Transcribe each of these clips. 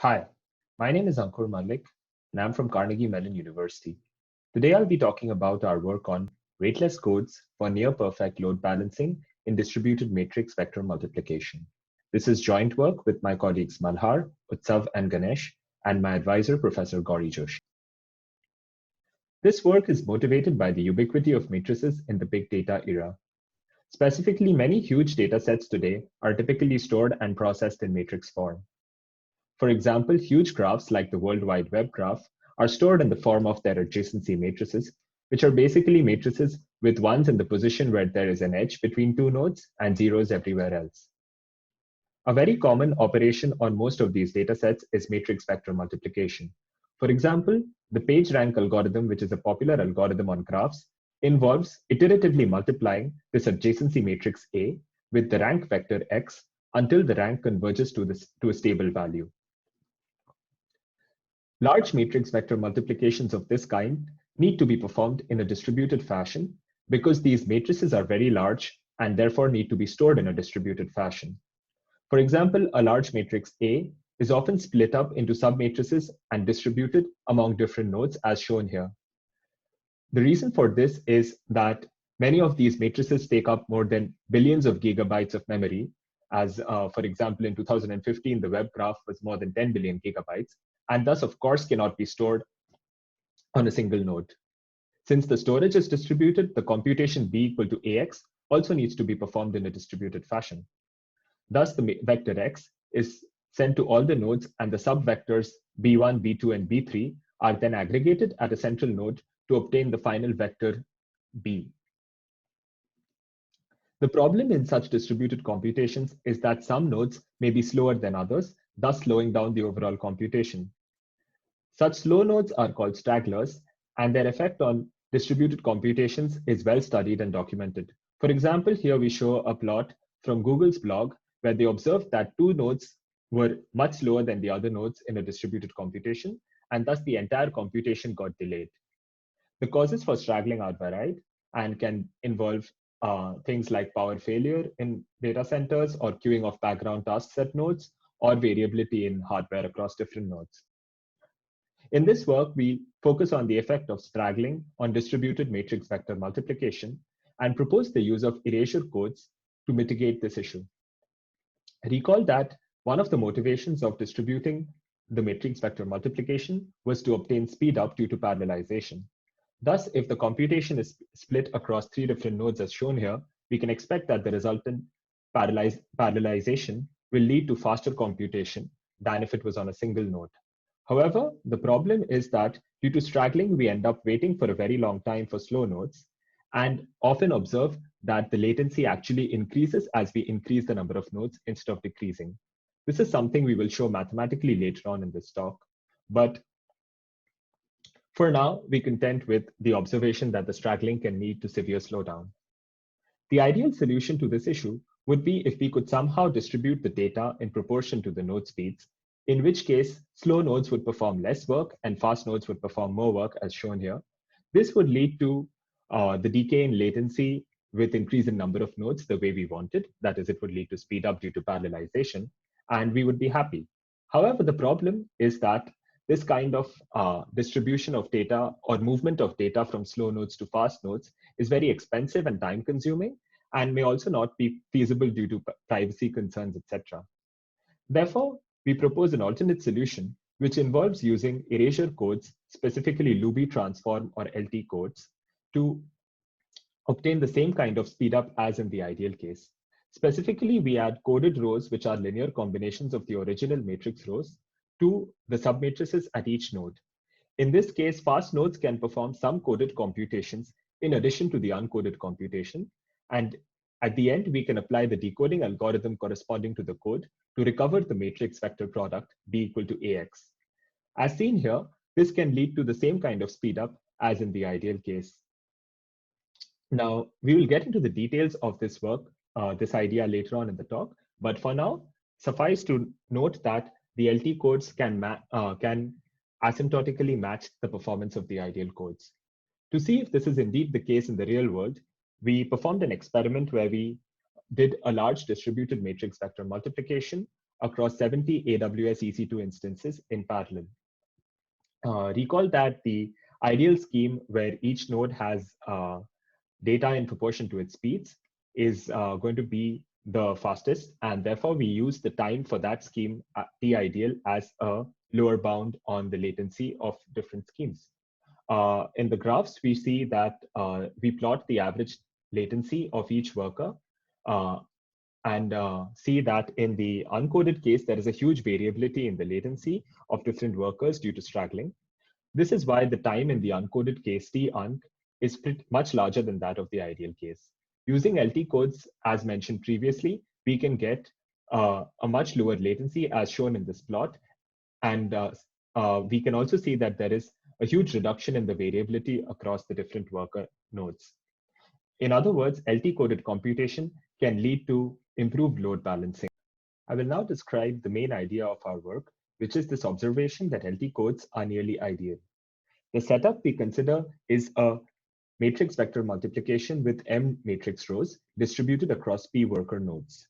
Hi, my name is Ankur Malik, and I'm from Carnegie Mellon University. Today I'll be talking about our work on rateless codes for near-perfect load balancing in distributed matrix vector multiplication. This is joint work with my colleagues Malhar, Utsav, and Ganesh, and my advisor, Professor Gauri Joshi. This work is motivated by the ubiquity of matrices in the big data era. Specifically, many huge data sets today are typically stored and processed in matrix form. For example, huge graphs like the World Wide Web graph are stored in the form of their adjacency matrices, which are basically matrices with ones in the position where there is an edge between two nodes and zeros everywhere else. A very common operation on most of these datasets is matrix vector multiplication. For example, the PageRank algorithm, which is a popular algorithm on graphs, involves iteratively multiplying this adjacency matrix A with the rank vector X until the rank converges to a stable value. Large matrix vector multiplications of this kind need to be performed in a distributed fashion because these matrices are very large and therefore need to be stored in a distributed fashion. For example, a large matrix A is often split up into submatrices and distributed among different nodes as shown here. The reason for this is that many of these matrices take up more than billions of gigabytes of memory, as for example, in 2015, the web graph was more than 10 billion gigabytes, and thus, of course, cannot be stored on a single node. Since the storage is distributed, the computation b equal to ax also needs to be performed in a distributed fashion. Thus, the vector x is sent to all the nodes, and the subvectors b1, b2, and b3 are then aggregated at a central node to obtain the final vector b. The problem in such distributed computations is that some nodes may be slower than others, thus slowing down the overall computation. Such slow nodes are called stragglers, and their effect on distributed computations is well studied and documented. For example, here we show a plot from Google's blog where they observed that two nodes were much slower than the other nodes in a distributed computation, and thus the entire computation got delayed. The causes for straggling are varied and can involve things like power failure in data centers or queuing of background tasks at nodes or variability in hardware across different nodes. In this work, we focus on the effect of straggling on distributed matrix vector multiplication and propose the use of erasure codes to mitigate this issue. Recall that one of the motivations of distributing the matrix vector multiplication was to obtain speed up due to parallelization. Thus, if the computation is split across three different nodes as shown here, we can expect that the resultant parallelization will lead to faster computation than if it was on a single node. However, the problem is that due to straggling, we end up waiting for a very long time for slow nodes and often observe that the latency actually increases as we increase the number of nodes instead of decreasing. This is something we will show mathematically later on in this talk, but for now, we content with the observation that the straggling can lead to severe slowdown. The ideal solution to this issue would be if we could somehow distribute the data in proportion to the node speeds, in which case slow nodes would perform less work and fast nodes would perform more work as shown here. This would lead to the decay in latency with increase in number of nodes the way we wanted. That is, it would lead to speed up due to parallelization, and we would be happy. However, the problem is that this kind of distribution of data or movement of data from slow nodes to fast nodes is very expensive and time consuming and may also not be feasible due to privacy concerns, etc. Therefore, we propose an alternate solution which involves using erasure codes, specifically Luby transform or LT codes, to obtain the same kind of speed up as in the ideal case. Specifically, we add coded rows, which are linear combinations of the original matrix rows, to the submatrices at each node. In this case, fast nodes can perform some coded computations in addition to the uncoded computation. And at the end, we can apply the decoding algorithm corresponding to the code to recover the matrix vector product b equal to ax. As seen here, this can lead to the same kind of speed up as in the ideal case. Now, we will get into the details of this work, this idea later on in the talk, but for now, suffice to note that the LT codes can asymptotically match the performance of the ideal codes. To see if this is indeed the case in the real world, we performed an experiment where we did a large distributed matrix vector multiplication across 70 AWS EC2 instances in parallel. Recall that the ideal scheme where each node has data in proportion to its speeds is going to be the fastest, and therefore we use the time for that scheme, the ideal, as a lower bound on the latency of different schemes. In the graphs, we see that we plot the average latency of each worker uh, and see that in the uncoded case, there is a huge variability in the latency of different workers due to straggling. This is why the time in the uncoded case tunc is much larger than that of the ideal case. Using LT codes, as mentioned previously, we can get a much lower latency as shown in this plot. And we can also see that there is a huge reduction in the variability across the different worker nodes. In other words, LT coded computation can lead to improved load balancing. I will now describe the main idea of our work, which is this observation that LT codes are nearly ideal. The setup we consider is a matrix vector multiplication with M matrix rows distributed across P worker nodes.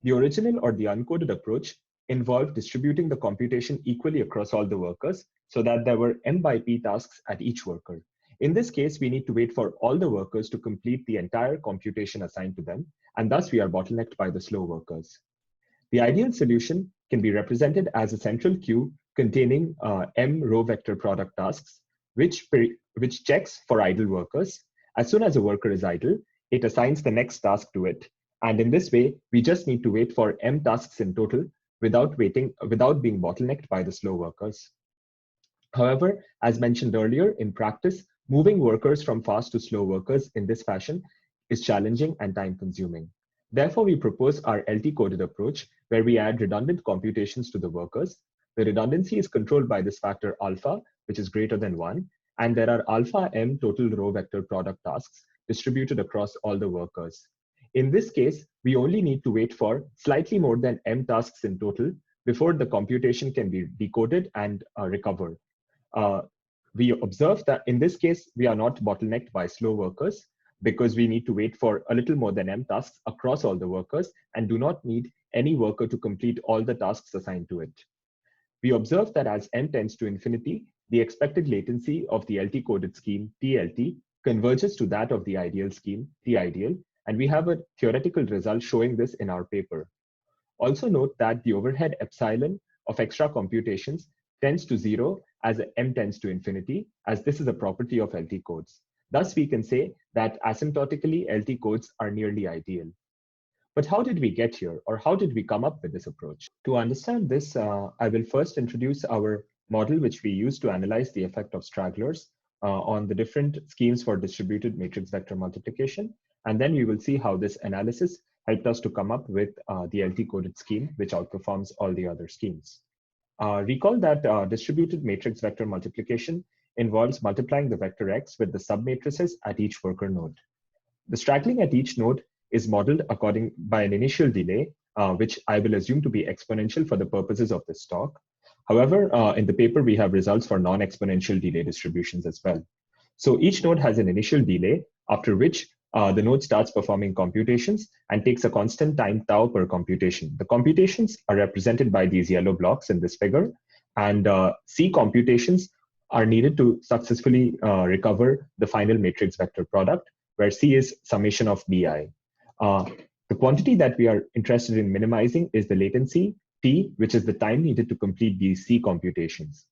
The original or the uncoded approach involved distributing the computation equally across all the workers so that there were M by P tasks at each worker. In this case, we need to wait for all the workers to complete the entire computation assigned to them, and thus we are bottlenecked by the slow workers. The ideal solution can be represented as a central queue containing M row vector product tasks, which checks for idle workers. As soon as a worker is idle, it assigns the next task to it. And in this way, we just need to wait for M tasks in total without being bottlenecked by the slow workers. However, as mentioned earlier, in practice, moving workers from fast to slow workers in this fashion is challenging and time consuming. Therefore, we propose our LT coded approach where we add redundant computations to the workers. The redundancy is controlled by this factor alpha, which is greater than 1, and there are alpha M total row vector product tasks distributed across all the workers. In this case, we only need to wait for slightly more than M tasks in total before the computation can be decoded and recovered. We observe that in this case, we are not bottlenecked by slow workers because we need to wait for a little more than M tasks across all the workers and do not need any worker to complete all the tasks assigned to it. We observe that as M tends to infinity, the expected latency of the LT coded scheme, TLT, converges to that of the ideal scheme, TIdeal, and we have a theoretical result showing this in our paper. Also note that the overhead epsilon of extra computations tends to 0 as M tends to infinity, as this is a property of LT codes. Thus, we can say that asymptotically, LT codes are nearly ideal. But how did we get here, or how did we come up with this approach? To understand this, I will first introduce our model, which we use to analyze the effect of stragglers on the different schemes for distributed matrix vector multiplication. And then we will see how this analysis helped us to come up with the LT coded scheme, which outperforms all the other schemes. Recall that distributed matrix vector multiplication involves multiplying the vector x with the submatrices at each worker node. The straggling at each node is modeled by an initial delay, which I will assume to be exponential for the purposes of this talk. However, in the paper, we have results for non-exponential delay distributions as well. So each node has an initial delay, after which the node starts performing computations and takes a constant time tau per computation. The computations are represented by these yellow blocks in this figure, and C computations are needed to successfully recover the final matrix vector product, where C is summation of BI. The quantity that we are interested in minimizing is the latency, T, which is the time needed to complete these C computations.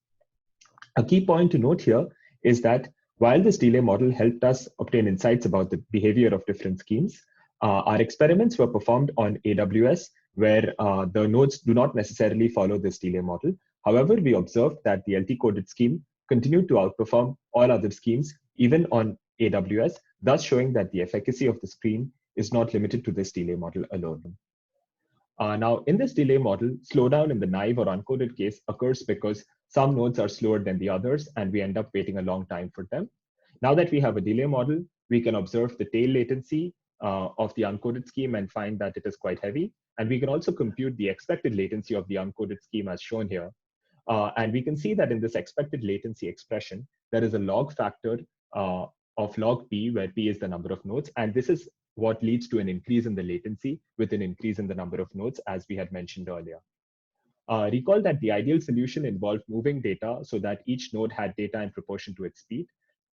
A key point to note here is that while this delay model helped us obtain insights about the behavior of different schemes, our experiments were performed on AWS, where the nodes do not necessarily follow this delay model. However, we observed that the LT-coded scheme continued to outperform all other schemes, even on AWS, thus showing that the efficacy of the scheme is not limited to this delay model alone. Now, in this delay model, slowdown in the naive or uncoded case occurs because some nodes are slower than the others, and we end up waiting a long time for them. Now that we have a delay model, we can observe the tail latency of the uncoded scheme and find that it is quite heavy. And we can also compute the expected latency of the uncoded scheme as shown here. And we can see that in this expected latency expression, there is a log factor of log p, where p is the number of nodes. And this is what leads to an increase in the latency with an increase in the number of nodes, as we had mentioned earlier. Recall that the ideal solution involved moving data so that each node had data in proportion to its speed.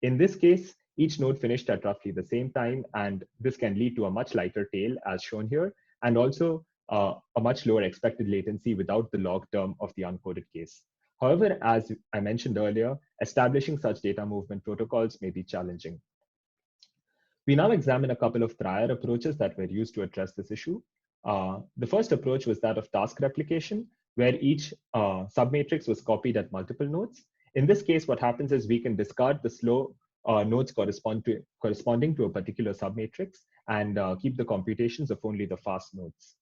In this case, each node finished at roughly the same time, and this can lead to a much lighter tail as shown here, and also a much lower expected latency without the log term of the uncoded case. However, as I mentioned earlier, establishing such data movement protocols may be challenging. We now examine a couple of prior approaches that were used to address this issue. The first approach was that of task replication, where each submatrix was copied at multiple nodes. In this case, what happens is we can discard the slow nodes corresponding to a particular submatrix and keep the computations of only the fast nodes.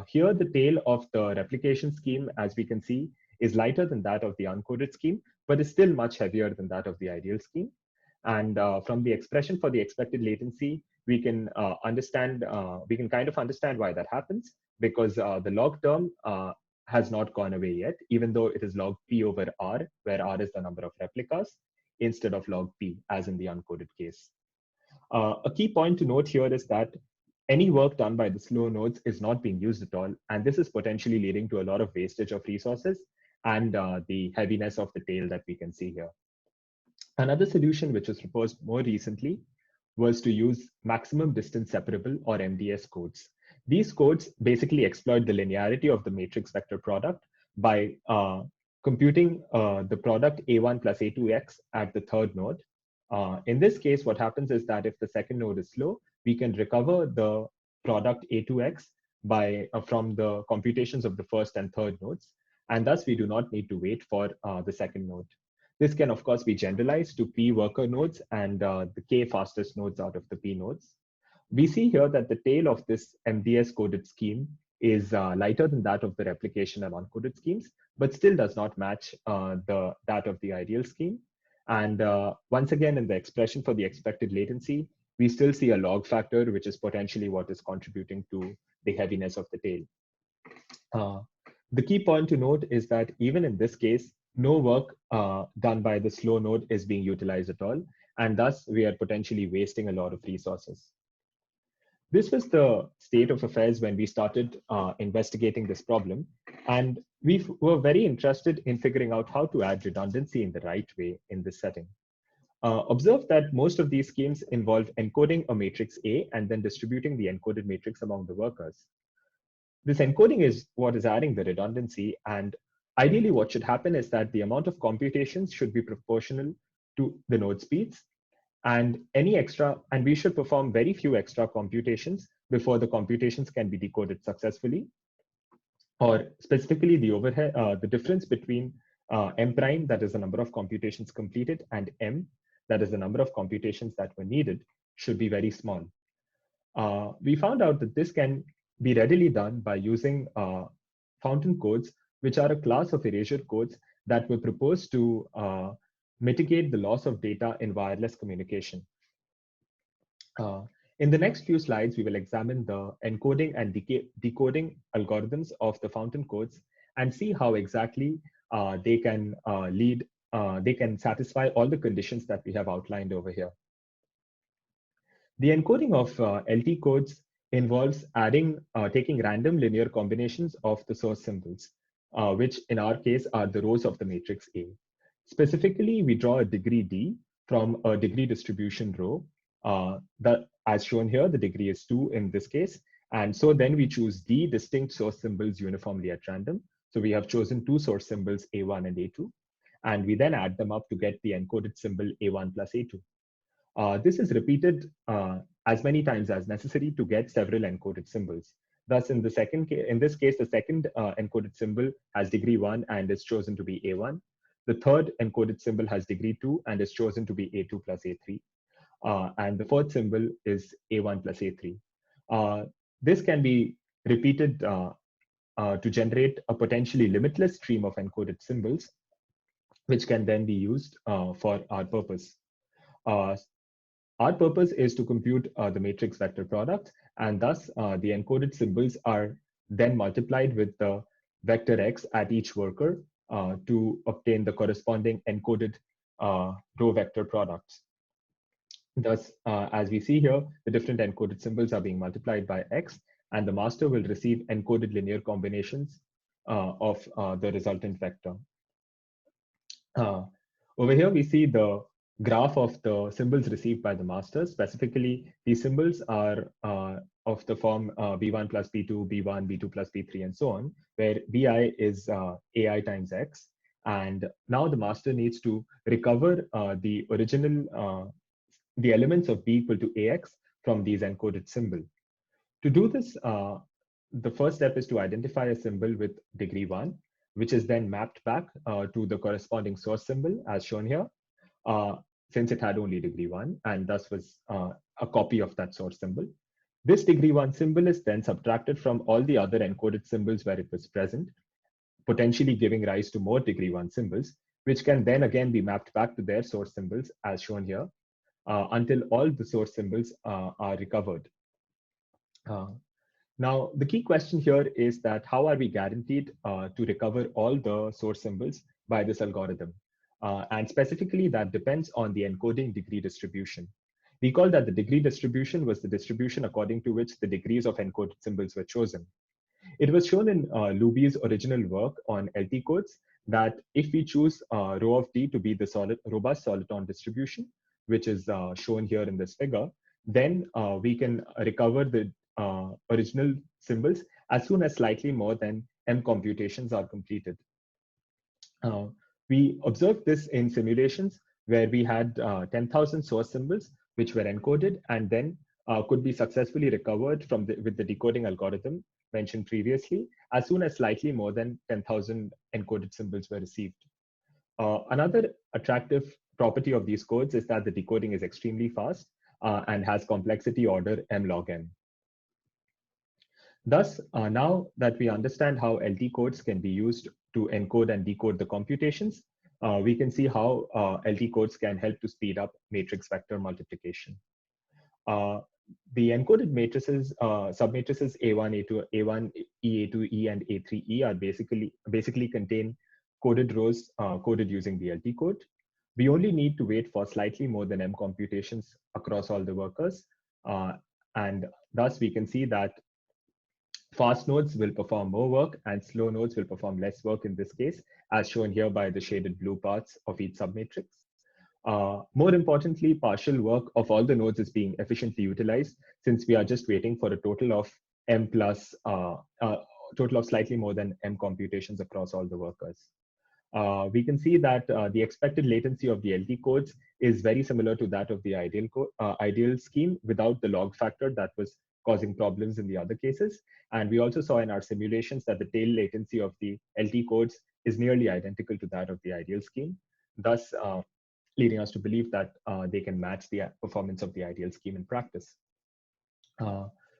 Here, the tail of the replication scheme, as we can see, is lighter than that of the uncoded scheme, but is still much heavier than that of the ideal scheme. And from the expression for the expected latency, we can kind of understand why that happens, because the log term has not gone away yet, even though it is log p over r, where r is the number of replicas, instead of log p, as in the uncoded case. A key point to note here is that any work done by the slow nodes is not being used at all, and this is potentially leading to a lot of wastage of resources and the heaviness of the tail that we can see here. Another solution which was proposed more recently was to use maximum distance separable or MDS codes. These codes basically exploit the linearity of the matrix vector product by computing the product A1 plus A2x at the third node. In this case, what happens is that if the second node is slow, we can recover the product A2x from the computations of the first and third nodes, and thus we do not need to wait for the second node. This can, of course, be generalized to P worker nodes and the K fastest nodes out of the P nodes. We see here that the tail of this MDS coded scheme is lighter than that of the replication and uncoded schemes, but still does not match that of the ideal scheme. And once again, in the expression for the expected latency, we still see a log factor, which is potentially what is contributing to the heaviness of the tail. The key point to note is that even in this case, no work done by the slow node is being utilized at all, and thus we are potentially wasting a lot of resources. This was the state of affairs when we started investigating this problem, and we were very interested in figuring out how to add redundancy in the right way in this setting. Observe that most of these schemes involve encoding a matrix A and then distributing the encoded matrix among the workers. This encoding is what is adding the redundancy, and ideally what should happen is that the amount of computations should be proportional to the node speeds, and we should perform very few extra computations before the computations can be decoded successfully. Or specifically the overhead, the difference between m prime, that is the number of computations completed, and m, that is the number of computations that were needed, should be very small. We found out that this can be readily done by using fountain codes, which are a class of erasure codes that were proposed to mitigate the loss of data in wireless communication. In the next few slides, we will examine the encoding and decoding algorithms of the fountain codes and see how exactly they can satisfy all the conditions that we have outlined over here. The encoding of LT codes involves taking random linear combinations of the source symbols, which in our case are the rows of the matrix A. Specifically, we draw a degree D from a degree distribution row. As shown here, the degree is 2 in this case. And so then we choose D distinct source symbols uniformly at random. So we have chosen 2 source symbols A1 and A2. And we then add them up to get the encoded symbol A1 plus A2. This is repeated as many times as necessary to get several encoded symbols. Thus, in this case, the second encoded symbol has degree 1 and is chosen to be A1. The third encoded symbol has degree 2 and is chosen to be A2 plus A3. And the fourth symbol is A1 plus A3. This can be repeated to generate a potentially limitless stream of encoded symbols, which can then be used for our purpose. Our purpose is to compute the matrix vector product, and thus the encoded symbols are then multiplied with the vector x at each worker to obtain the corresponding encoded row vector products. Thus, as we see here, the different encoded symbols are being multiplied by x, and the master will receive encoded linear combinations of the resultant vector. Uh, Over here, we see the graph of the symbols received by the master. Specifically, these symbols are of the form B1 plus B2, B1, B2 plus B3, and so on, where BI is AI times X. And now the master needs to recover the original, the elements of B equal to AX from these encoded symbols. To do this, the first step is to identify a symbol with degree 1, which is then mapped back to the corresponding source symbol as shown here, uh, since it had only degree 1 and thus was a copy of that source symbol. This degree 1 symbol is then subtracted from all the other encoded symbols where it was present, potentially giving rise to more degree 1 symbols, which can then again be mapped back to their source symbols as shown here, until all the source symbols are recovered. Now, the key question here is that how are we guaranteed to recover all the source symbols by this algorithm? And specifically, that depends on the encoding degree distribution. Recall that the degree distribution was the distribution according to which the degrees of encoded symbols were chosen. It was shown in Luby's original work on LT codes that if we choose rho of D to be the robust soliton distribution, which is shown here in this figure, then we can recover the original symbols as soon as slightly more than M computations are completed. We observed this in simulations where we had 10,000 source symbols which were encoded and then could be successfully recovered with the decoding algorithm mentioned previously as soon as slightly more than 10,000 encoded symbols were received. Another attractive property of these codes is that the decoding is extremely fast and has complexity order M log n. Thus, now that we understand how LT codes can be used to encode and decode the computations, we can see how LT codes can help to speed up matrix vector multiplication. The encoded matrices, submatrices A1, A2, A1, E, A2, E, and A3, E are basically contain coded rows coded using the LT code. We only need to wait for slightly more than M computations across all the workers. And thus we can see that fast nodes will perform more work and slow nodes will perform less work in this case, as shown here by the shaded blue parts of each submatrix. More importantly, partial work of all the nodes is being efficiently utilized since we are just waiting for a total of M plus, total of slightly more than M computations across all the workers. We can see that the expected latency of the LT codes is very similar to that of the ideal scheme without the log factor that was causing problems in the other cases. And we also saw in our simulations that the tail latency of the LT codes is nearly identical to that of the ideal scheme, thus leading us to believe that they can match the performance of the ideal scheme in practice.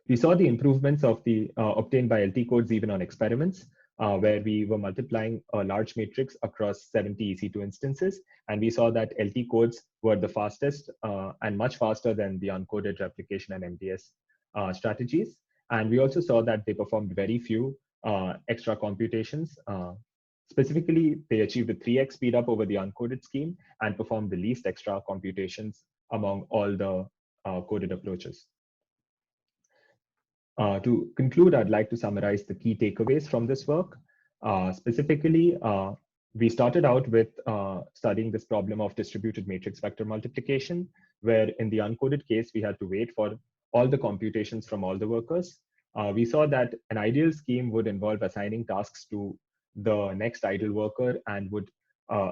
We saw the improvements of the obtained by LT codes even on experiments, where we were multiplying a large matrix across 70 EC2 instances. And we saw that LT codes were the fastest and much faster than the uncoded replication and MDS strategies. And we also saw that they performed very few extra computations. Specifically, they achieved a 3x speed up over the uncoded scheme and performed the least extra computations among all the coded approaches. To conclude, I'd like to summarize the key takeaways from this work. Specifically, we started out with studying this problem of distributed matrix vector multiplication, where in the uncoded case, we had to wait for all the computations from all the workers. We saw that an ideal scheme would involve assigning tasks to the next idle worker and would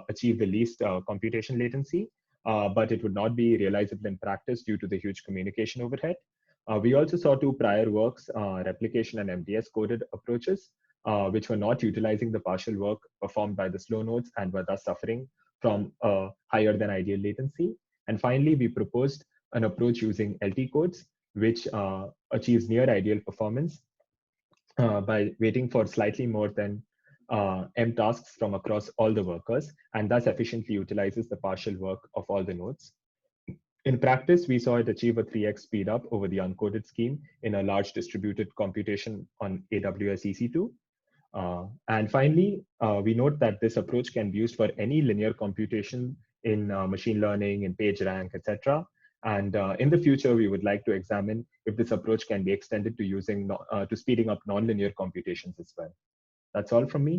achieve the least computation latency, but it would not be realizable in practice due to the huge communication overhead. We also saw two prior works, replication and MDS coded approaches, which were not utilizing the partial work performed by the slow nodes and were thus suffering from higher than ideal latency. And finally, we proposed an approach using LT codes, which achieves near ideal performance by waiting for slightly more than M tasks from across all the workers, and thus efficiently utilizes the partial work of all the nodes. In practice, we saw it achieve a 3x speed up over the uncoded scheme in a large distributed computation on AWS EC2. And finally, we note that this approach can be used for any linear computation in machine learning, in PageRank, etc. And in the future, we would like to examine if this approach can be extended to using to speeding up nonlinear computations as well. That's all from me.